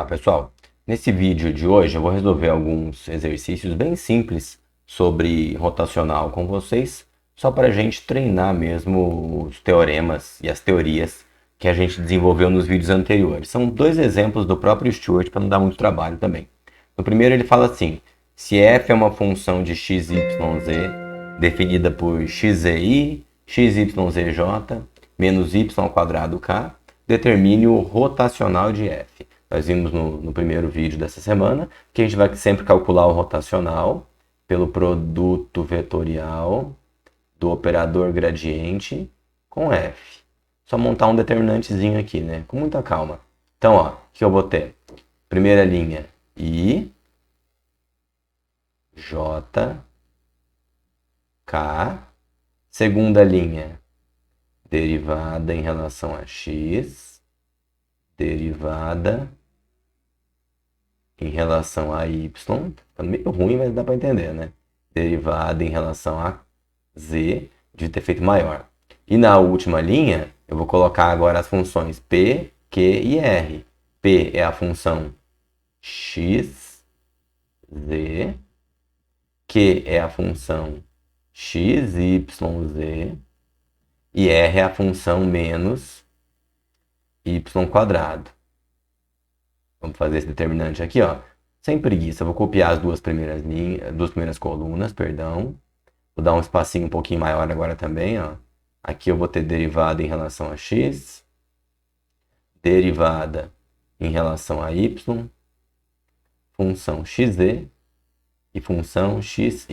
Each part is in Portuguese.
pessoal, nesse vídeo de hoje eu vou resolver alguns exercícios bem simples sobre rotacional com vocês, só para a gente treinar mesmo os teoremas e as teorias que a gente desenvolveu nos vídeos anteriores. São dois exemplos do próprio Stewart para não dar muito trabalho também. No primeiro ele fala assim, se f é uma função de x, y, z definida por xzi, xyzj menos y ao quadrado k, determine o rotacional de f. Nós vimos no primeiro vídeo dessa semana que a gente vai sempre calcular o rotacional pelo produto vetorial do operador gradiente com f. Só montar um determinantezinho aqui, né? Com muita calma. Então, ó, o que eu vou ter? Primeira linha, I, J, K. Segunda linha, derivada em relação a x, derivada em relação a y, tá meio ruim, mas dá para entender, né? Derivada em relação a z, de ter feito maior. E na última linha, eu vou colocar agora as funções p, q e r. P é a função x, z, q é a função x, y, z, e r é a função menos y quadrado. Vamos fazer esse determinante aqui, ó. Sem preguiça, eu vou copiar as duas primeiras colunas, perdão. Vou dar um espacinho um pouquinho maior agora também, ó. Aqui eu vou ter derivada em relação a x, derivada em relação a y, função xz e função xyz,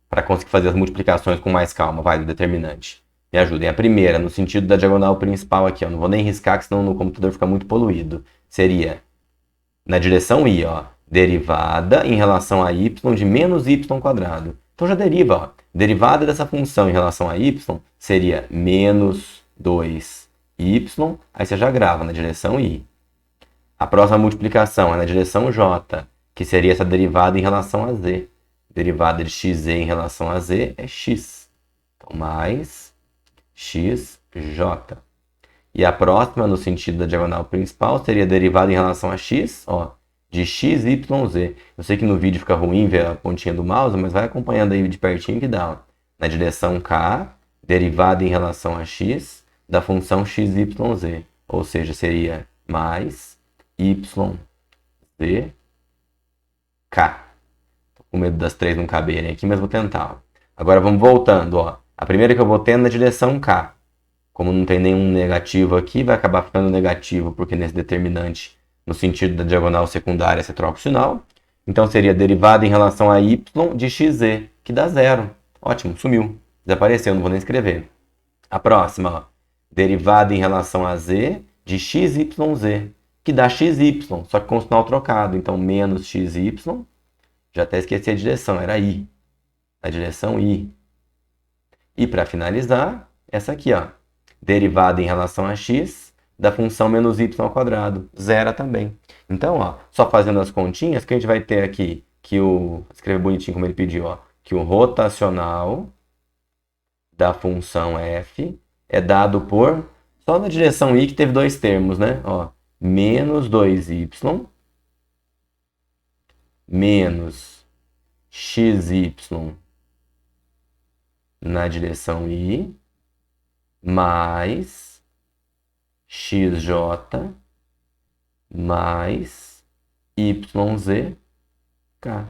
para conseguir fazer as multiplicações com mais calma, vai, do determinante. Me ajudem. A primeira, no sentido da diagonal principal aqui, ó. Não vou nem riscar, que senão no computador fica muito poluído. Seria, na direção i, ó, derivada em relação a y de menos y quadrado. Então já deriva, ó. Derivada dessa função em relação a y seria menos 2y, aí você já grava na direção i. A próxima multiplicação é na direção j, que seria essa derivada em relação a z. Derivada de xz em relação a z é x. Então, mais xj. E a próxima, no sentido da diagonal principal, seria derivada em relação a x, ó, de xyz. Eu sei que no vídeo fica ruim ver a pontinha do mouse, mas vai acompanhando aí de pertinho que dá. Ó. Na direção k, derivada em relação a x da função xyz. Ou seja, seria mais yz k. Com medo das três não caberem aqui, mas vou tentar. Ó. Agora vamos voltando. Ó. A primeira que eu vou ter é na direção k. Como não tem nenhum negativo aqui, vai acabar ficando negativo, porque nesse determinante, no sentido da diagonal secundária, você troca o sinal. Então seria derivada em relação a y de xz, que dá zero. Ótimo, sumiu. Desapareceu, não vou nem escrever. A próxima, ó. Derivada em relação a z de xyz, que dá xy, só que com o sinal trocado. Então menos xy. Já até esqueci a direção, era I. A direção I. E para finalizar, essa aqui, ó. Derivada em relação a x da função menos y ao quadrado. Zero também. Então, ó, só fazendo as continhas, que a gente vai ter aqui, que o... Escrever bonitinho como ele pediu, ó. Que o rotacional da função f é dado por... Só na direção I que teve dois termos, né? Ó, menos 2y menos xy na direção i, mais xj mais yz k.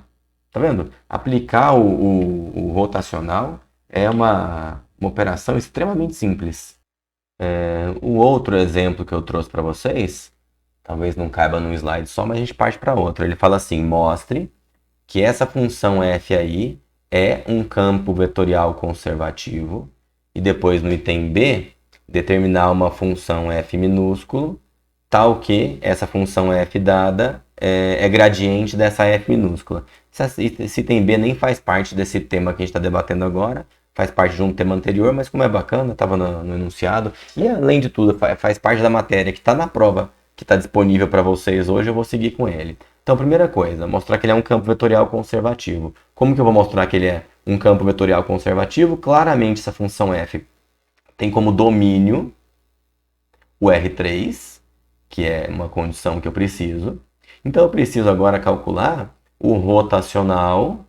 Tá vendo? Aplicar o rotacional é uma operação extremamente simples. O outro exemplo que eu trouxe para vocês, talvez não caiba num slide só, mas a gente parte para outro. Ele fala assim, mostre que essa função f aí é um campo vetorial conservativo. E depois no item B, determinar uma função f minúsculo, tal que essa função f dada é gradiente dessa f minúscula. Esse item B nem faz parte desse tema que a gente está debatendo agora, faz parte de um tema anterior, mas como é bacana, estava no enunciado. E além de tudo, faz parte da matéria que está na prova, que está disponível para vocês hoje, eu vou seguir com ele. Então, primeira coisa, mostrar que ele é um campo vetorial conservativo. Como que eu vou mostrar que ele é um campo vetorial conservativo? Claramente, essa função f tem como domínio o R3 que é uma condição que eu preciso. Então, eu preciso agora calcular o rotacional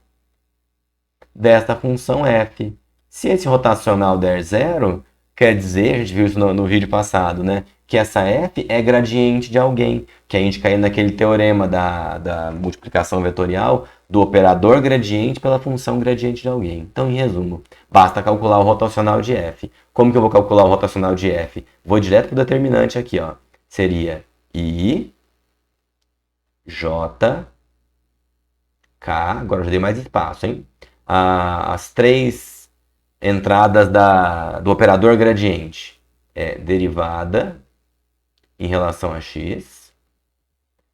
desta função f. Se esse rotacional der zero, quer dizer, a gente viu isso no vídeo passado, né? Que essa f é gradiente de alguém, que a gente caiu naquele teorema da multiplicação vetorial do operador gradiente pela função gradiente de alguém. Então, em resumo, basta calcular o rotacional de f. Como que eu vou calcular o rotacional de f? Vou direto para o determinante aqui, ó. Seria I, J, K, agora eu já dei mais espaço, hein? As três entradas do operador gradiente é derivada em relação a x,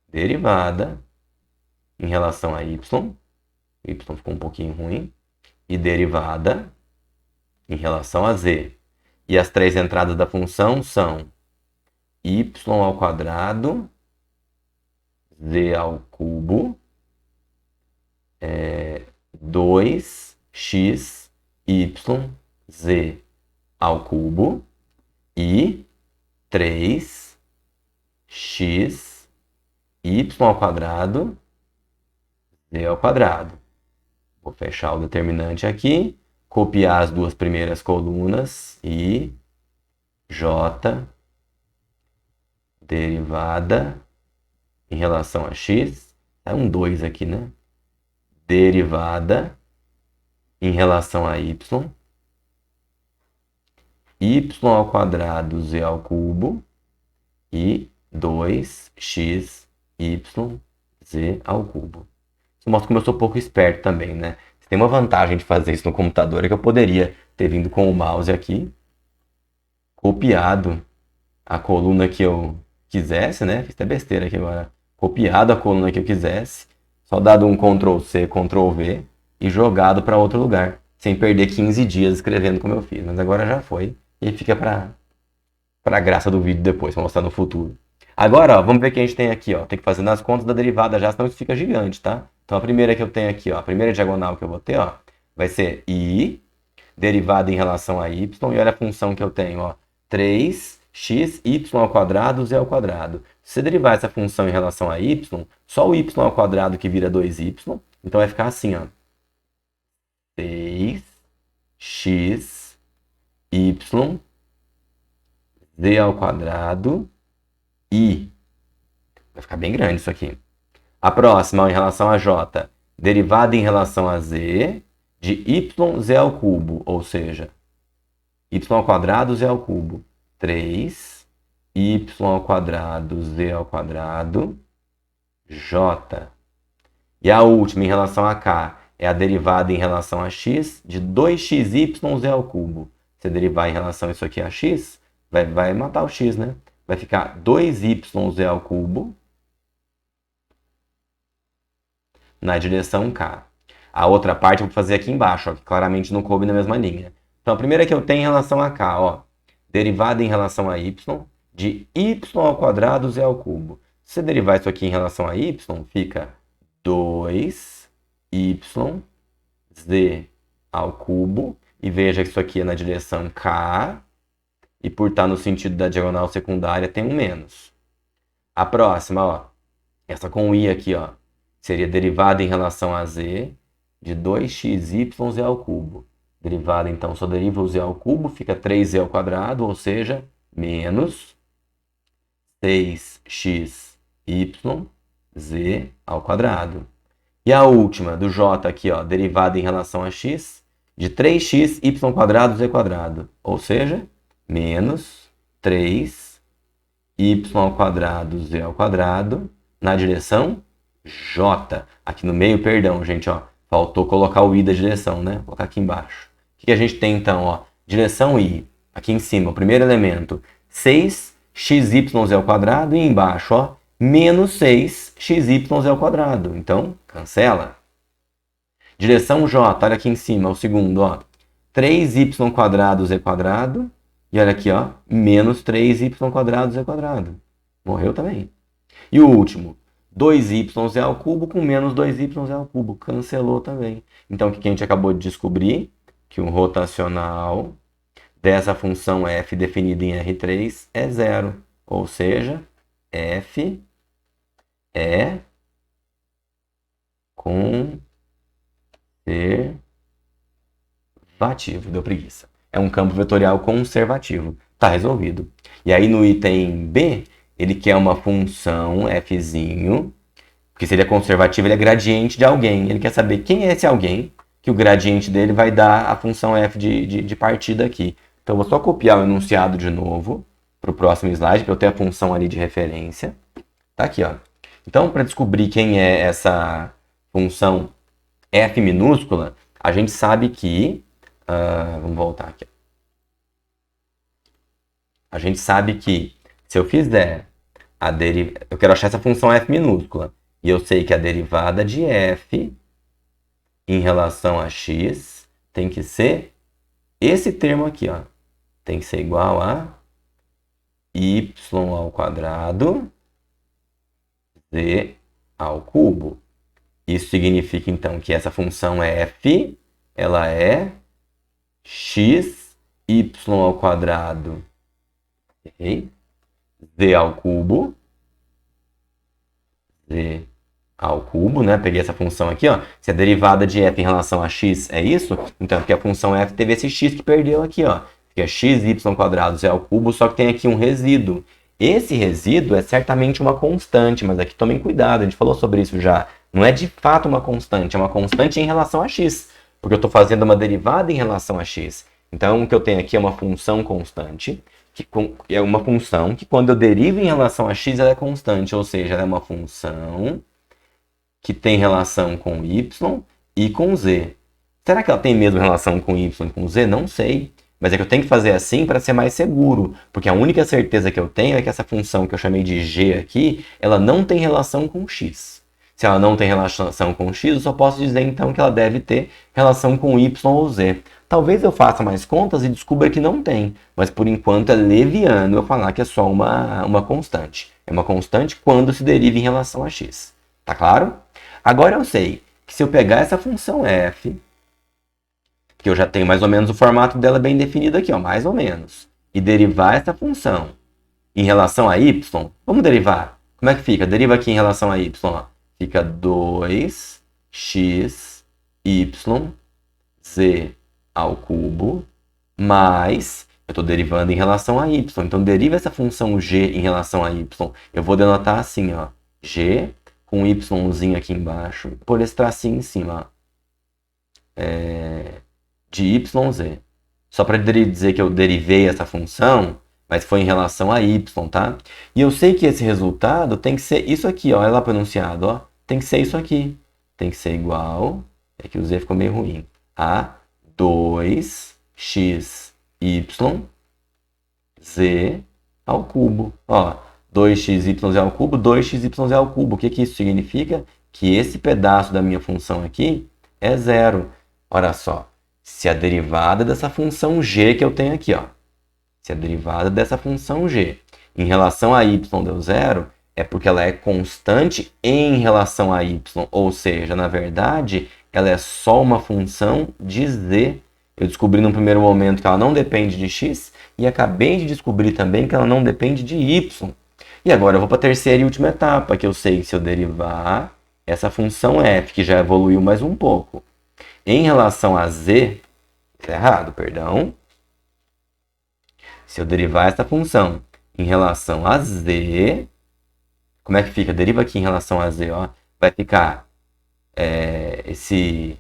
derivada em relação a y ficou um pouquinho ruim, e derivada em relação a z. E as três entradas da função são y ao quadrado, z ao cubo, 2x y z ao cubo e 3x y ao quadrado z ao quadrado. Vou fechar o determinante aqui, copiar as duas primeiras colunas e j derivada em relação a x, é um 2 aqui, né? Derivada em relação a y ao quadrado z ao cubo e 2x y z ao cubo. Isso mostra como eu sou pouco esperto também, né? Tem uma vantagem de fazer isso no computador, é que eu poderia ter vindo com o mouse aqui, copiado a coluna que eu quisesse, né? Fiz até besteira aqui agora. Copiado a coluna que eu quisesse, só dado um Ctrl+C, Ctrl+V e jogado para outro lugar, sem perder 15 dias escrevendo como eu fiz. Mas agora já foi e fica para graça do vídeo depois, para mostrar no futuro. Agora, ó, vamos ver o que a gente tem aqui, ó. Tem que fazer nas contas da derivada já, senão isso fica gigante, tá? Então a primeira que eu tenho aqui, ó, a primeira diagonal que eu vou ter, ó, vai ser I derivada em relação a y, e olha a função que eu tenho, ó, 3x y ao quadrado z ao quadrado. Se você derivar essa função em relação a y, só o y ao quadrado que vira 2y, então vai ficar assim, ó, 6x y z ao quadrado i. Vai ficar bem grande isso aqui. A próxima, ó, em relação a j, derivada em relação a z de yz ao cubo, ou seja, y ao quadrado z ao cubo, 3 y ao quadrado z ao quadrado j. E a última, em relação a k, é a derivada em relação a x de 2xy z ao cubo. Se derivar em relação a isso aqui a x, vai matar o x, né? Vai ficar 2yz ao cubo na direção k. A outra parte eu vou fazer aqui embaixo, ó, que claramente não coube na mesma linha. Então, a primeira que eu tenho em relação a k, ó, derivada em relação a y de y ao quadrado z ao cubo. Se você derivar isso aqui em relação a y, fica 2y z ao cubo. E veja que isso aqui é na direção k. E por estar no sentido da diagonal secundária, tem um menos. A próxima, ó, essa com i aqui, ó, seria derivada em relação a z de 2xy z ao cubo. Derivada, então, só deriva o z ao cubo, fica 3z ao quadrado, ou seja, menos 6xy z ao quadrado. E a última, do j aqui, ó, derivada em relação a x, de 3xy quadrado z quadrado, ou seja, menos 3y ao quadrado z ao quadrado na direção j. Aqui no meio, perdão, gente, ó, faltou colocar o i da direção, né? Vou colocar aqui embaixo. O que a gente tem então, ó? Direção i, aqui em cima, o primeiro elemento, 6xy ao quadrado e embaixo, ó, menos 6xy ao quadrado. Então, cancela. Direção j, olha aqui em cima, o segundo, ó, 3y quadrado z quadrado. E olha aqui, ó, menos 3y quadrado z quadrado. Morreu também. E o último, 2y ao cubo com menos 2y ao cubo. Cancelou também. Então, o que a gente acabou de descobrir? Que o rotacional dessa função f definida em R3 é zero. Ou seja, F é conservativo. Deu preguiça. É um campo vetorial conservativo. Tá resolvido. E aí no item B, ele quer uma função fzinho, porque se ele é conservativo, ele é gradiente de alguém. Ele quer saber quem é esse alguém, que o gradiente dele vai dar a função f de partida aqui. Então eu vou só copiar o enunciado de novo para o próximo slide, para eu ter a função ali de referência. Tá aqui, ó. Então, para descobrir quem é essa função f minúscula, a gente sabe que... vamos voltar aqui. A gente sabe que se eu fizer a derivada... Eu quero achar essa função f minúscula. E eu sei que a derivada de f em relação a x tem que ser esse termo aqui, ó. Tem que ser igual a y ao quadrado z ao cubo. Isso significa, então, que essa função f, ela é x, y ao quadrado, okay? Z ao cubo, z ao cubo, né? Peguei essa função aqui, ó. Se a derivada de f em relação a x é isso, então é porque a função f teve esse x que perdeu aqui, ó. Que é x, y quadrado, z ao cubo, só que tem aqui um resíduo. Esse resíduo é certamente uma constante, mas aqui tomem cuidado, a gente falou sobre isso já. Não é de fato uma constante, é uma constante em relação a x, porque eu estou fazendo uma derivada em relação a x. Então, o que eu tenho aqui é uma função constante, que é uma função que quando eu derivo em relação a x, ela é constante, ou seja, ela é uma função que tem relação com y e com z. Será que ela tem mesmo relação com y e com z? Não sei. Mas é que eu tenho que fazer assim para ser mais seguro, porque a única certeza que eu tenho é que essa função que eu chamei de g aqui, ela não tem relação com x. Se ela não tem relação com x, eu só posso dizer então que ela deve ter relação com y ou z. Talvez eu faça mais contas e descubra que não tem, mas por enquanto é leviano eu falar que é só uma constante. É uma constante quando se deriva em relação a x. Tá claro? Agora eu sei que se eu pegar essa função f, que eu já tenho mais ou menos o formato dela bem definido aqui, ó, mais ou menos, e derivar essa função em relação a y, vamos derivar. Como é que fica? Deriva aqui em relação a y, ó. Fica 2x, y, z ao cubo, mais, eu estou derivando em relação a y, então deriva essa função g em relação a y. Eu vou denotar assim, ó, g com um yzinho aqui embaixo, por esse tracinho em cima, ó. De yz. Só para dizer que eu derivei essa função, mas foi em relação a y, tá? E eu sei que esse resultado tem que ser isso aqui, ó. Olha lá para o enunciado, ó. Tem que ser isso aqui. Tem que ser igual, é que o z ficou meio ruim, a 2x, y, z ao cubo. Ó, 2x, y ao cubo, 2x, y ao cubo. O que que isso significa? Que esse pedaço da minha função aqui é zero. Olha só. Se a derivada dessa função g que eu tenho aqui, ó, se a derivada dessa função g em relação a y deu zero, é porque ela é constante em relação a y, ou seja, na verdade, ela é só uma função de z. Eu descobri no primeiro momento que ela não depende de x e acabei de descobrir também que ela não depende de y. E agora eu vou para a terceira e última etapa, que eu sei que se eu derivar essa função f, que já evoluiu mais um pouco, em relação a z, tá errado, perdão. Se eu derivar essa função em relação a z, como é que fica? Deriva aqui em relação a z, ó. Vai ficar esse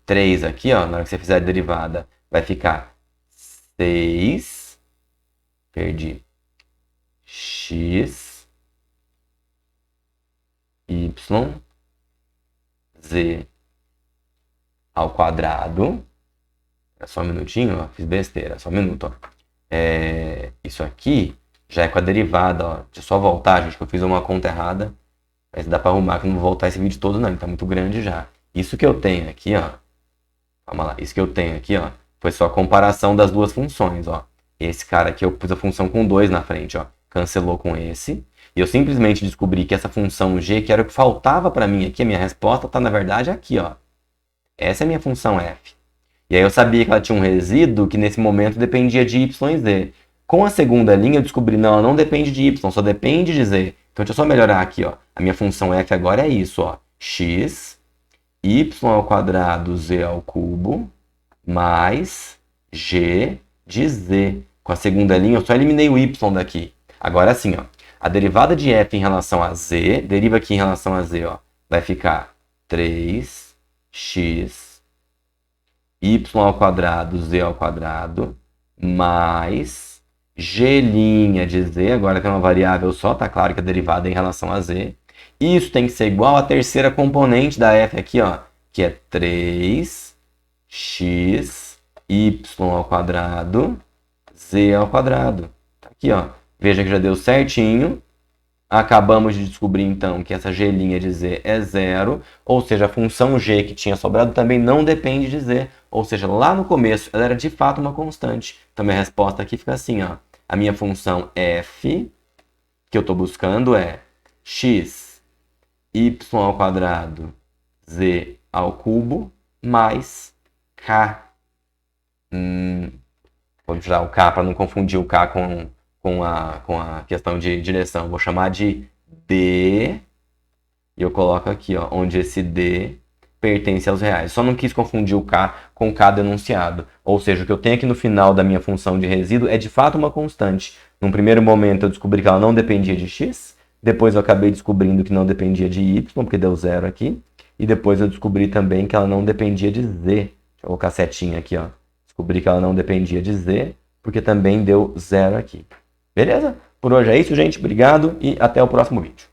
3 aqui, ó, na hora que você fizer a derivada, vai ficar 6, perdi, x, y, z ao quadrado. É só um minutinho, ó, fiz besteira, só um minuto, ó. Isso aqui já é com a derivada, ó. Deixa eu só voltar, gente, que eu fiz uma conta errada. Mas dá para arrumar, que eu não vou voltar esse vídeo todo não, tá muito grande já. Isso que eu tenho aqui, ó, calma lá, isso que eu tenho aqui, ó, foi só a comparação das duas funções, ó. Esse cara aqui eu pus a função com 2 na frente, ó, cancelou com esse. E eu simplesmente descobri que essa função g, que era o que faltava para mim aqui, a minha resposta tá na verdade aqui, ó. Essa é a minha função f. E aí eu sabia que ela tinha um resíduo que nesse momento dependia de y e z. Com a segunda linha eu descobri, não, ela não depende de y, só depende de z. Então deixa eu só melhorar aqui, ó. A minha função f agora é isso, ó. X, y ao quadrado z ao cubo, mais g de z. Com a segunda linha eu só eliminei o y daqui. Agora sim, ó. A derivada de f em relação a z, deriva aqui em relação a z, ó. Vai ficar 3x y ao quadrado z ao quadrado, mais g' de z, agora tem uma variável só, tá claro que a derivada é em relação a z. Isso tem que ser igual à terceira componente da f aqui, ó, que é 3x y ao quadrado z ao quadrado. Tá aqui, ó. Veja que já deu certinho. Acabamos de descobrir, então, que essa g' de z é zero, ou seja, a função g que tinha sobrado também não depende de z, ou seja, lá no começo ela era de fato uma constante. Então, minha resposta aqui fica assim, ó. A minha função f, que eu estou buscando, é x, y ao quadrado, z ao cubo, mais k. Vou tirar o k para não confundir o k com a questão de direção. Vou chamar de D, e eu coloco aqui, ó, onde esse D pertence aos reais. Só não quis confundir o K com o K denunciado. Ou seja, o que eu tenho aqui no final da minha função de resíduo é de fato uma constante. Num primeiro momento eu descobri que ela não dependia de x, depois eu acabei descobrindo que não dependia de y, porque deu zero aqui, e depois eu descobri também que ela não dependia de z. Deixa eu colocar setinha aqui, ó. Descobri que ela não dependia de z, porque também deu zero aqui. Beleza? Por hoje é isso, gente. Obrigado e até o próximo vídeo.